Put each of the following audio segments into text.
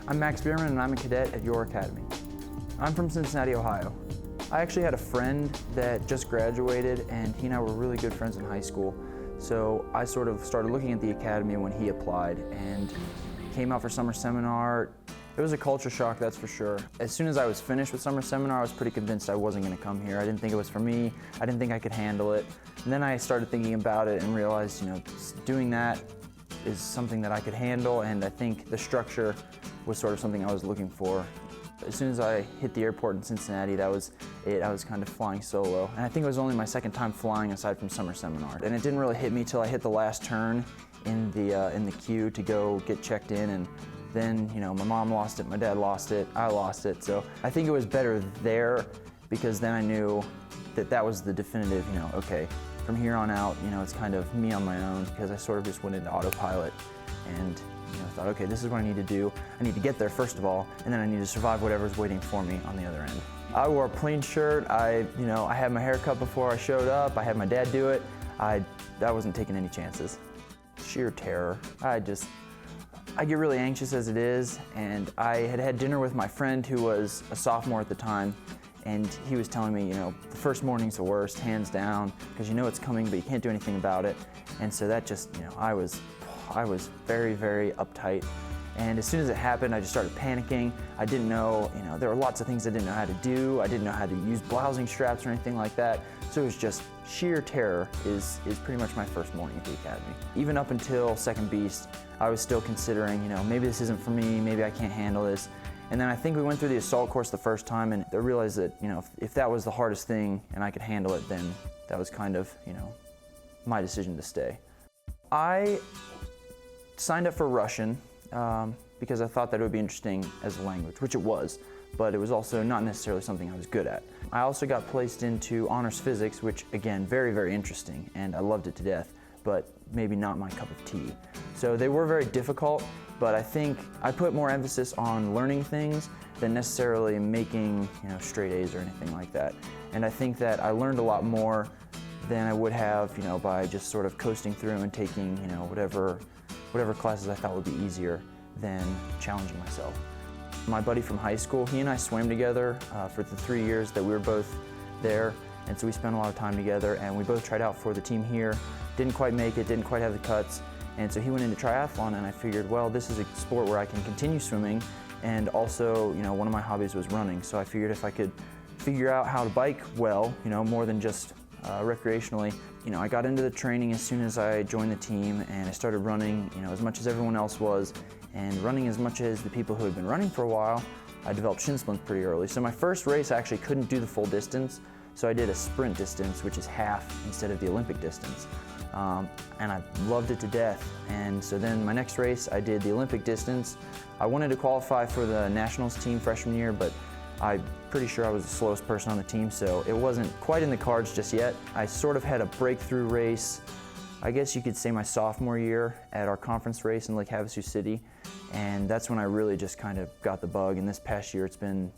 I'm Max Bierman and I'm a cadet at YourAcademy. I'm from Cincinnati, Ohio. I actually had a friend that just graduated and he and I were really good friends in high school. So I sort of started looking at the academy when he applied and came out for summer seminar. It was a culture shock, that's for sure. As soon as I was finished with summer seminar, I was pretty convinced I wasn't going to come here. I didn't think it was for me. I didn't think I could handle it. And then I started thinking about it and realized, doing that is something that I could handle, and I think the structure was sort of something I was looking for. As soon as I hit the airport in Cincinnati, that was it. I was kind of flying solo. And I think it was only my second time flying aside from summer seminar. And it didn't really hit me till I hit the last turn in the queue to go get checked in. And then, my mom lost it, my dad lost it, I lost it. So I think it was better there because then I knew that that was the definitive, okay, from here on out, it's kind of me on my own because I sort of just went into autopilot and thought, okay, this is what I need to do. I need to get there first of all, and then I need to survive whatever's waiting for me on the other end. I wore a plain shirt. I had my hair cut before I showed up. I had my dad do it. I wasn't taking any chances. Sheer terror. I get really anxious as it is, and I had dinner with my friend who was a sophomore at the time, and he was telling me, the first morning's the worst, hands down, because it's coming, but you can't do anything about it. And so that just, I was very, very uptight. And as soon as it happened, I just started panicking. I didn't know, there were lots of things I didn't know how to do. I didn't know how to use blousing straps or anything like that. So it was just sheer terror is pretty much my first morning at the academy. Even up until Second Beast, I was still considering, maybe this isn't for me, maybe I can't handle this. And then I think we went through the assault course the first time and I realized that, if that was the hardest thing and I could handle it, then that was kind of, my decision to stay. I signed up for Russian because I thought that it would be interesting as a language, which it was, but it was also not necessarily something I was good at. I also got placed into honors physics, which again, very, very interesting, and I loved it to death, but maybe not my cup of tea. So they were very difficult, but I think I put more emphasis on learning things than necessarily making, straight A's or anything like that. And I think that I learned a lot more than I would have, by just sort of coasting through and taking, whatever classes I thought would be easier than challenging myself. My buddy from high school, he and I swam together for the 3 years that we were both there, and so we spent a lot of time together, and we both tried out for the team here. Didn't quite make it, didn't quite have the cuts, and so he went into triathlon, and I figured, well, this is a sport where I can continue swimming, and also, one of my hobbies was running, so I figured if I could figure out how to bike well, more than just recreationally. I got into the training as soon as I joined the team, and I started running, as much as everyone else was, and running as much as the people who had been running for a while. I developed shin splints pretty early. So my first race, I actually couldn't do the full distance, so I did a sprint distance, which is half instead of the Olympic distance. And I loved it to death. And so then my next race, I did the Olympic distance. I wanted to qualify for the nationals team freshman year, but I'm pretty sure I was the slowest person on the team, so it wasn't quite in the cards just yet. I sort of had a breakthrough race, I guess you could say my sophomore year at our conference race in Lake Havasu City, and that's when I really just kind of got the bug, and this past year it's been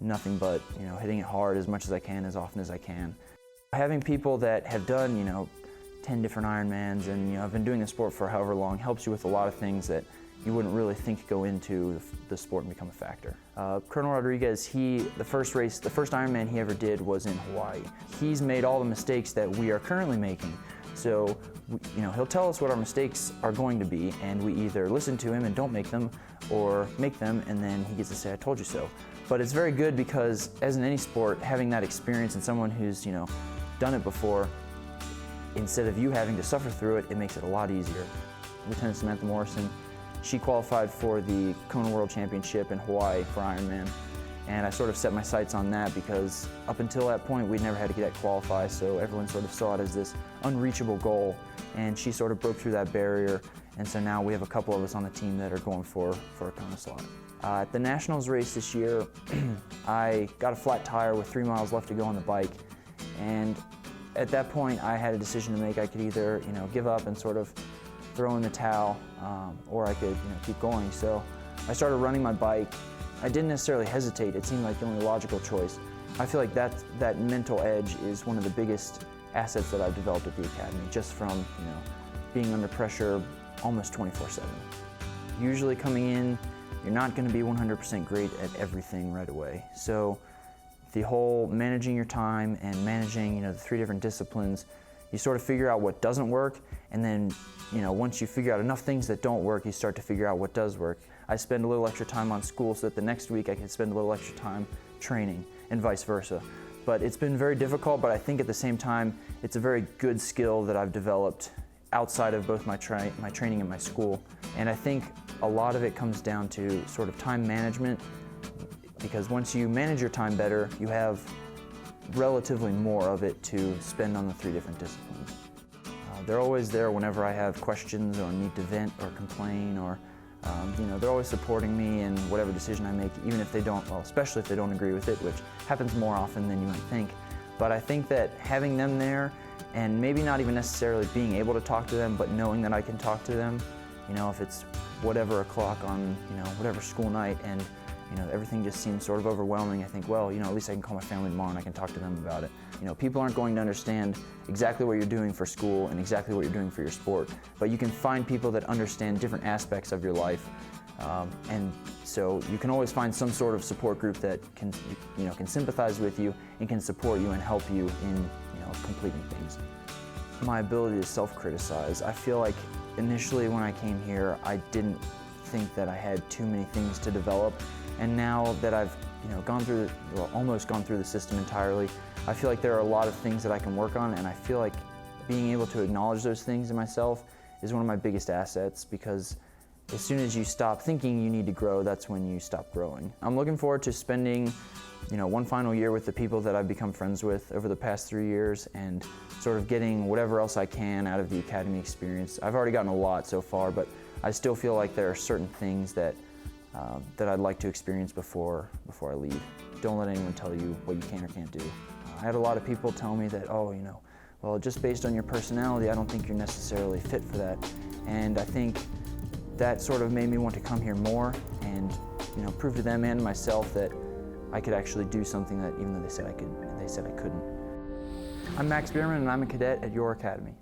nothing but, hitting it hard as much as I can, as often as I can. Having people that have done, 10 different Ironmans and, have been doing the sport for however long helps you with a lot of things that you wouldn't really think go into the sport and become a factor. Colonel Rodriguez, the first Ironman he ever did was in Hawaii. He's made all the mistakes that we are currently making. So, he'll tell us what our mistakes are going to be, and we either listen to him and don't make them, or make them, and then he gets to say, I told you so. But it's very good because, as in any sport, having that experience and someone who's, done it before, instead of you having to suffer through it, it makes it a lot easier. Lieutenant Samantha Morrison, she qualified for the Kona World Championship in Hawaii for Ironman, and I sort of set my sights on that because up until that point we'd never had a cadet qualify, so everyone sort of saw it as this unreachable goal, and she sort of broke through that barrier, and so now we have a couple of us on the team that are going for a Kona slot. At the Nationals race this year, I got a flat tire with 3 miles left to go on the bike, and at that point I had a decision to make. I could either give up and sort of throw in the towel, or I could keep going. So I started running my bike. I didn't necessarily hesitate. It seemed like the only logical choice. I feel like that mental edge is one of the biggest assets that I've developed at the academy, just from being under pressure almost 24/7. Usually coming in, you're not going to be 100% great at everything right away. So the whole managing your time and managing, the 3 different disciplines, you sort of figure out what doesn't work, and then, once you figure out enough things that don't work, you start to figure out what does work. I spend a little extra time on school so that the next week I can spend a little extra time training, and vice versa. But it's been very difficult, but I think at the same time, it's a very good skill that I've developed outside of both my training and my school. And I think a lot of it comes down to sort of time management, because once you manage your time better, you have relatively more of it to spend on the 3 different disciplines. They're always there whenever I have questions or need to vent or complain, or they're always supporting me in whatever decision I make, even if they don't, well, especially if they don't agree with it, which happens more often than you might think. But I think that having them there, and maybe not even necessarily being able to talk to them, but knowing that I can talk to them, if it's whatever o'clock on, whatever school night, and everything just seems sort of overwhelming, I think, well, at least I can call my family tomorrow and I can talk to them about it. People aren't going to understand exactly what you're doing for school and exactly what you're doing for your sport, but you can find people that understand different aspects of your life, and so you can always find some sort of support group that can sympathize with you and can support you and help you in completing things. My ability to self-criticize, I feel like initially when I came here, I didn't think that I had too many things to develop. And now that I've almost gone through the system entirely, I feel like there are a lot of things that I can work on, and I feel like being able to acknowledge those things in myself is one of my biggest assets, because as soon as you stop thinking you need to grow, that's when you stop growing. I'm looking forward to spending one final year with the people that I've become friends with over the past 3 years, and sort of getting whatever else I can out of the academy experience. I've already gotten a lot so far, but I still feel like there are certain things that I'd like to experience before I leave. Don't let anyone tell you what you can or can't do. I had a lot of people tell me that, well, just based on your personality, I don't think you're necessarily fit for that. And I think that sort of made me want to come here more and prove to them and myself that I could actually do something that even though they said I couldn't. I'm Max Bierman, and I'm a cadet at YourAcademy.